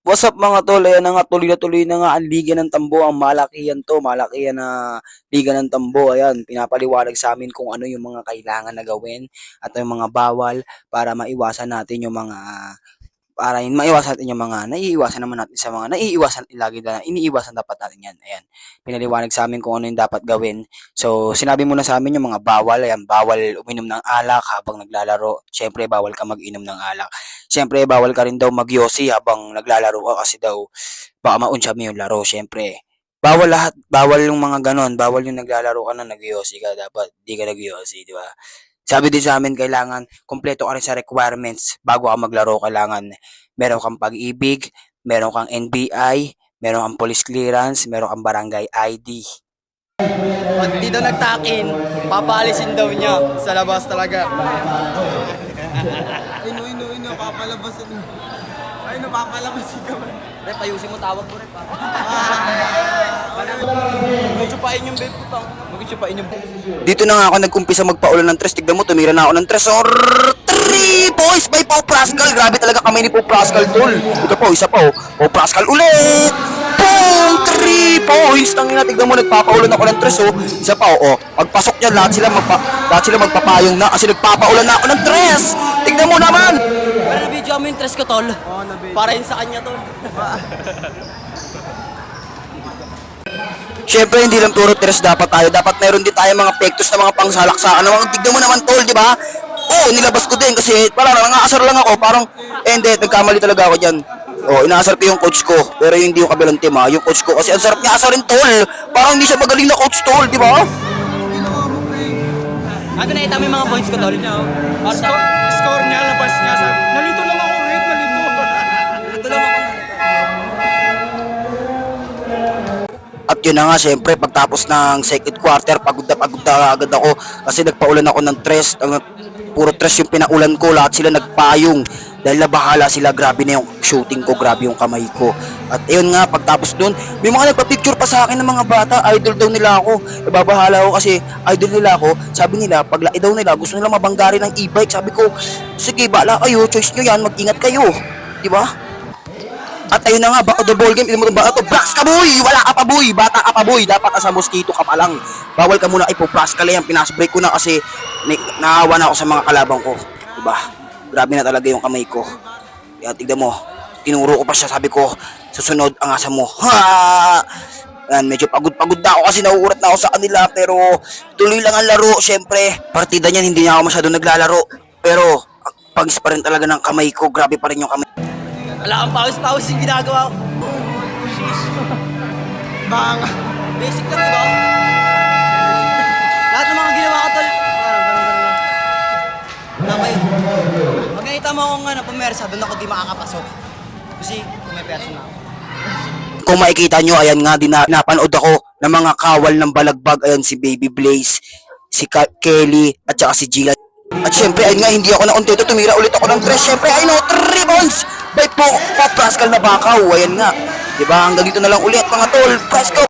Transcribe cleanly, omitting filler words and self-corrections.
What's up mga tol? Ayan na nga, tuloy na nga ang Liga ng Tambo, ang malakihan to, malakihan na Liga ng Tambo. Ayan, pinapaliwanag sa amin kung ano yung mga kailangan na gawin at yung mga bawal para maiwasan natin yung mga maiwasan natin yung mga naiiwasan naman natin sa mga naiiwasan lagi na iniiwasan dapat natin yan. Ayan, pinaliwanag sa amin kung ano yung dapat gawin. So, sinabi mo na sa amin yung mga bawal. Ayan, bawal uminom ng alak habang naglalaro. Siyempre, bawal ka mag-inom ng alak. Siyempre, bawal ka rin daw magyosi habang naglalaro ka kasi daw baka maunsya mo yung laro. Siyempre, bawal lahat. Bawal yung mga ganon. Bawal yung naglalaro ka na nagyosi ka. Dapat di ka nagyosi, di ba? Sabi din sa amin, kailangan kumpleto ka rin sa requirements bago ka maglaro. Kailangan meron kang pag-ibig, meron kang NBI, meron kang police clearance, meron kang barangay ID. Pag di daw nagtakin, papaalisin daw niya sa labas talaga. Ino, papalabas ino. Ay, napapalabas ikaw. Rep, ayusin mo tawag ko, Rep. Magsupain yung bed ko, tang. Magsupain yung bed. Dito na nga ako nag-umpisa magpaulan ng tres. Tignan mo, tumira na ako ng tres. Or 3 boys by Pau Pascal. Grabe talaga kami ni Pau Pascal, tol. Ito po, isa pa, oh. Pau Pascal ulit. Boom! 3 points. Tangina, tignan mo, nagpapaulan ako ng tres, oh. Isa pa, oh. Pagpasok niya, lahat sila magpapayong na kasi nagpapaulan na ako ng tres. Tignan mo naman. Pero na-video mo yung tres ko, tol. Para yun sa kanya, tol. Siyempre, hindi lang puro tres dapat tayo. Dapat meron din tayo mga pektos na mga pangsalaksakan. Tignan mo naman, tol, di ba? Oo, nilabas ko din kasi parang nangaasar lang ako. Parang, hindi, nagkamali talaga ako dyan. Oh, inaasar ko yung coach ko. Pero hindi yung kabilang team, ha. Yung coach ko kasi ang sarap niya asarin, tol. Parang hindi siya magaling na coach, tol, di ba? Ano nakita mo yung mga points ko, tol? Score niya, labas niya. Sabi, nalito lang ako, Red, nalito. Ito lang ako. At yun na nga, syempre, pagtapos ng second quarter, pagod na agad ako kasi nagpaulan ako ng tres. Puro tres yung pinaulan ko, lahat sila nagpayong. Dahil nabahala sila, grabe na yung shooting ko, grabe yung kamay ko. At ayun nga, pagtapos dun, may mga nagpa-picture pa sa akin ng mga bata, idol daw nila ako. Nababahala ako kasi idol nila ako. Sabi nila, paglaki daw nila, gusto nila mabanggari ng e-bike. Sabi ko, sige, bala kayo, choice nyo yan, mag-ingat kayo. Di ba? At ayun na nga, back to the ball game. Back to Brax ka, boy! Wala ka pa, boy! Bata ka pa, boy! Dapat ka sa mosquito ka pa lang. Bawal ka muna ipo-Brax ka lang. Pinasbreak ko na kasi naawa na ako sa mga kalabang ko. Diba? Grabe na talaga yung kamay ko. Kaya tignan mo, tinuro ko pa siya. Sabi ko, susunod ang asa mo. Ha! Yan, medyo pagod na ako kasi nauurat na ako sa kanila. Pero tuloy lang ang laro. Siyempre, partida niyan, hindi na ako masyado naglalaro. Pero, pagis pa rin talaga ng kamay ko. Grabe pa rin yung kamay. Wala kang pawis-pawis yung ginagawa ko. Banga. Basic lang, diba? Lahat ng mga ginawa ko, tol. Tama yun. Pag nakita mo akong pumersa, doon ako di makakapasok. Kasi pumepersa na ako. Kung makikita nyo, ayan nga, napanood ako ng mga kawal ng balagbag. Ayan, si Baby Blaze, si Kelly, at saka si Gila. At syempre, ayun nga, hindi ako nakontento. Tumira ulit ako ng tres. Syempre, I know, 3 points by Pau Pascal na bakaw. Ayan nga. Diba, hanggang dito na lang ulit, mga tol. Pascal.